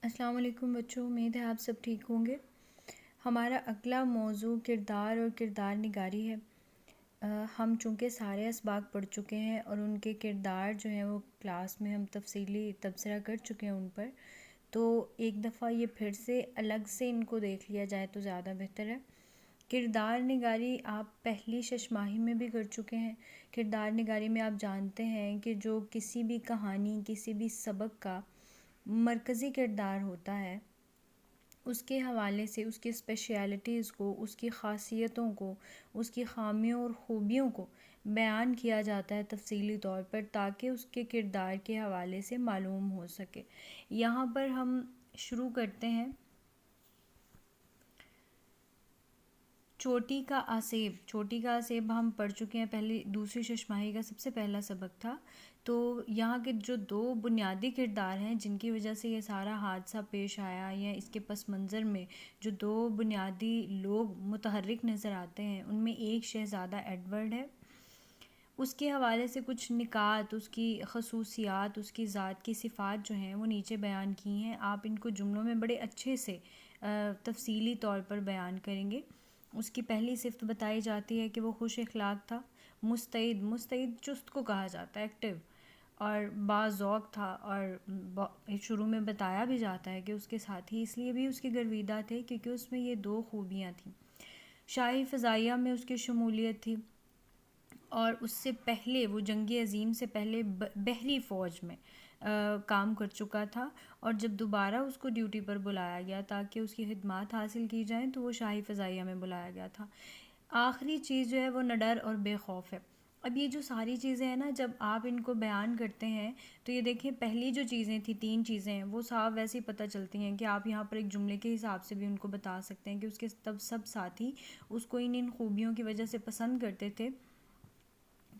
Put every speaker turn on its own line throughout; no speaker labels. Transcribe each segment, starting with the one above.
السلام علیکم بچوں، امید ہے آپ سب ٹھیک ہوں گے۔ ہمارا اگلا موضوع کردار اور کردار نگاری ہے۔ ہم چونکہ سارے اسباق پڑھ چکے ہیں اور ان کے کردار جو ہیں وہ کلاس میں ہم تفصیلی تبصرہ کر چکے ہیں ان پر، تو ایک دفعہ یہ پھر سے الگ سے ان کو دیکھ لیا جائے تو زیادہ بہتر ہے۔ کردار نگاری آپ پہلی ششماہی میں بھی کر چکے ہیں۔ کردار نگاری میں آپ جانتے ہیں کہ جو کسی بھی کہانی، کسی بھی سبق کا مرکزی کردار ہوتا ہے، اس کے حوالے سے اس کی اسپیشیلٹیز کو، اس کی خاصیتوں کو، اس کی خامیوں اور خوبیوں کو بیان کیا جاتا ہے تفصیلی طور پر، تاکہ اس کے کردار کے حوالے سے معلوم ہو سکے۔ یہاں پر ہم شروع کرتے ہیں چوٹی کا آسیب۔ چوٹی کا آسیب ہم پڑھ چکے ہیں، پہلی دوسری ششماہی کا سب سے پہلا سبق تھا۔ تو یہاں کے جو دو بنیادی کردار ہیں جن کی وجہ سے یہ سارا حادثہ پیش آیا، یا اس کے پس منظر میں جو دو بنیادی لوگ متحرک نظر آتے ہیں، ان میں ایک شہزادہ ایڈورڈ ہے۔ اس کے حوالے سے کچھ نکات، اس کی خصوصیات، اس کی ذات کی صفات جو ہیں وہ نیچے بیان کی ہیں۔ آپ ان کو جملوں میں بڑے اچھے سے تفصیلی طور پر بیان کریں گے۔ اس کی پہلی صفت بتائی جاتی ہے کہ وہ خوش اخلاق تھا، مستعد چست کو کہا جاتا ہے، ایکٹیو، اور باذوق تھا، اور شروع میں بتایا بھی جاتا ہے کہ اس کے ساتھی اس لیے بھی اس کے گرویدہ تھے کیونکہ اس میں یہ دو خوبیاں تھیں۔ شاہی فضائیہ میں اس کی شمولیت تھی، اور اس سے پہلے وہ جنگ عظیم سے پہلے بحری فوج میں کام کر چکا تھا، اور جب دوبارہ اس کو ڈیوٹی پر بلایا گیا تاکہ اس کی خدمات حاصل کی جائیں تو وہ شاہی فضائیہ میں بلایا گیا تھا۔ آخری چیز جو ہے وہ نڈر اور بے خوف ہے۔ اب یہ جو ساری چیزیں ہیں نا، جب آپ ان کو بیان کرتے ہیں تو یہ دیکھیں، پہلی جو چیزیں تھیں، تین چیزیں ہیں، وہ صاف ویسے ہی پتہ چلتی ہیں کہ آپ یہاں پر ایک جملے کے حساب سے بھی ان کو بتا سکتے ہیں کہ اس کے سب ساتھی اس کو ان خوبیوں کی وجہ سے پسند کرتے تھے،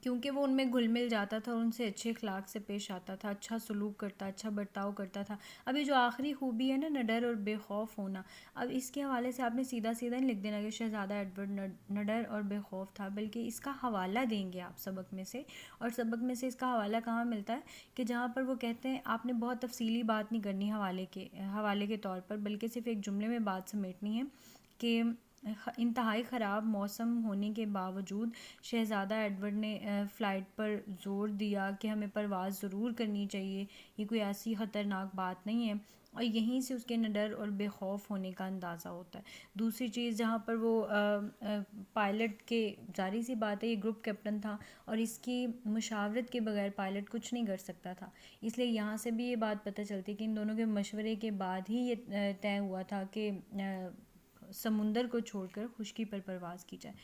کیونکہ وہ ان میں گھل مل جاتا تھا اور ان سے اچھے اخلاق سے پیش آتا تھا، اچھا سلوک کرتا، اچھا برتاؤ کرتا تھا۔ اب یہ جو آخری خوبی ہے نا، نڈر اور بے خوف ہونا، اب اس کے حوالے سے آپ نے سیدھا نہیں لکھ دینا کہ شہزادہ ایڈورڈ نڈر اور بے خوف تھا، بلکہ اس کا حوالہ دیں گے آپ سبق میں سے۔ اور سبق میں سے اس کا حوالہ کہاں ملتا ہے کہ جہاں پر وہ کہتے ہیں، آپ نے بہت تفصیلی بات نہیں کرنی حوالے کے طور پر، بلکہ صرف ایک جملے میں بات سمیٹنی ہے کہ انتہائی خراب موسم ہونے کے باوجود شہزادہ ایڈورڈ نے فلائٹ پر زور دیا کہ ہمیں پرواز ضرور کرنی چاہیے، یہ کوئی ایسی خطرناک بات نہیں ہے، اور یہیں سے اس کے نڈر اور بے خوف ہونے کا اندازہ ہوتا ہے۔ دوسری چیز، جہاں پر وہ پائلٹ کے، ظاہر سی بات ہے یہ گروپ کیپٹن تھا اور اس کی مشاورت کے بغیر پائلٹ کچھ نہیں کر سکتا تھا، اس لیے یہاں سے بھی یہ بات پتہ چلتی کہ ان دونوں کے مشورے کے بعد ہی یہ طے ہوا تھا کہ سمندر کو چھوڑ کر خشکی پر پرواز کی جائے۔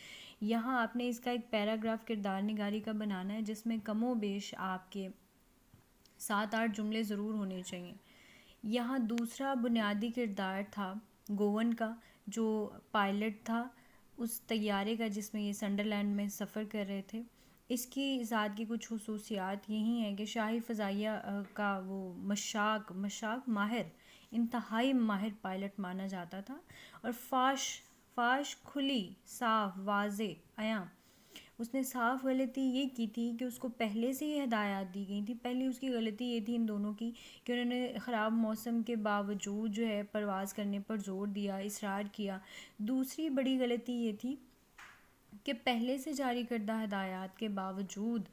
یہاں آپ نے اس کا ایک پیراگراف کردار نگاری کا بنانا ہے جس میں کم و بیش آپ کے 7-8 جملے ضرور ہونے چاہیے۔ یہاں دوسرا بنیادی کردار تھا گوون کا، جو پائلٹ تھا اس طیارے کا جس میں یہ سنڈرلینڈ میں سفر کر رہے تھے۔ اس کی ذات کی کچھ خصوصیات یہی ہیں کہ شاہی فضائیہ کا وہ مشاق ماہر، انتہائی ماہر پائلٹ مانا جاتا تھا، اور فاش کھلی، صاف، واضح، عیاں۔ اس نے صاف غلطی یہ کی تھی کہ اس کو پہلے سے یہ ہدایات دی گئی تھی۔ پہلی اس کی غلطی یہ تھی ان دونوں کی کہ انہوں نے خراب موسم کے باوجود جو ہے پرواز کرنے پر زور دیا، اصرار کیا۔ دوسری بڑی غلطی یہ تھی کہ پہلے سے جاری کردہ ہدایات کے باوجود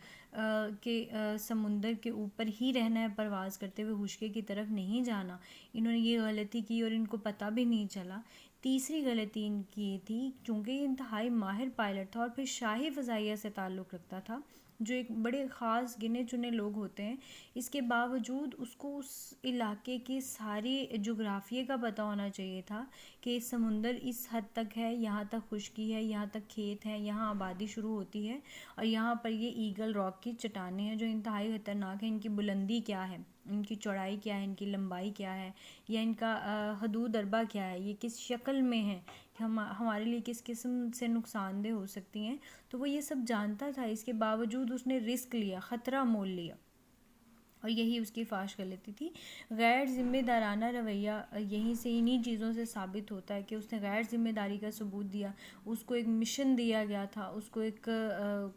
کہ سمندر کے اوپر ہی رہنا ہے پرواز کرتے ہوئے، خشکی کی طرف نہیں جانا، انہوں نے یہ غلطی کی اور ان کو پتہ بھی نہیں چلا۔ تیسری غلطی ان کی یہ تھی، چونکہ یہ انتہائی ماہر پائلٹ تھا اور پھر شاہی فضائیہ سے تعلق رکھتا تھا جو ایک بڑے خاص گنے چنے لوگ ہوتے ہیں، اس کے باوجود اس کو اس علاقے کی ساری جغرافیے کا پتہ ہونا چاہیے تھا کہ سمندر اس حد تک ہے، یہاں تک خشکی ہے، یہاں تک کھیت ہیں، یہاں آبادی شروع ہوتی ہے، اور یہاں پر یہ ایگل راک کی چٹانیں ہیں جو انتہائی خطرناک ہیں۔ ان کی بلندی کیا ہے، ان کی چوڑائی کیا ہے، ان کی لمبائی کیا ہے، یا ان کا حدود اربع کیا ہے، یہ کس شکل میں ہے، ہمارے لیے کس قسم سے نقصان دہ ہو سکتی ہیں، تو وہ یہ سب جانتا تھا۔ اس کے باوجود اس نے رسک لیا، خطرہ مول لیا، اور یہی اس کی فاش غلطی تھی۔ غیر ذمہ دارانہ رویہ یہیں سے انہی چیزوں سے ثابت ہوتا ہے کہ اس نے غیر ذمہ داری کا ثبوت دیا، اس کو ایک مشن دیا گیا تھا، اس کو ایک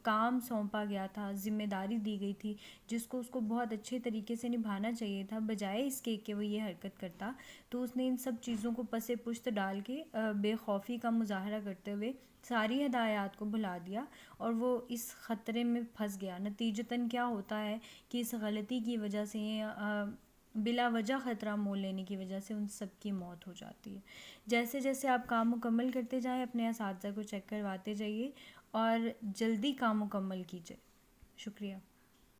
کام سونپا گیا تھا، ذمہ داری دی گئی تھی جس کو اس کو بہت اچھے طریقے سے نبھانا چاہیے تھا، بجائے اس کے کہ وہ یہ حرکت کرتا۔ تو اس نے ان سب چیزوں کو پس پشت ڈال کے بے خوفی کا مظاہرہ کرتے ہوئے ساری ہدایات کو بھلا دیا اور وہ اس خطرے میں پھنس گیا۔ نتیجتاً کیا ہوتا ہے کہ اس غلطی کی وجہ سے بلا وجہ خطرہ مول لینے کی وجہ سے ان سب کی موت ہو جاتی ہے۔ جیسے جیسے آپ کام مکمل کرتے جائیں اپنے اساتذہ کو چیک کرواتے جائیے اور جلدی کام مکمل کیجیے۔ شکریہ۔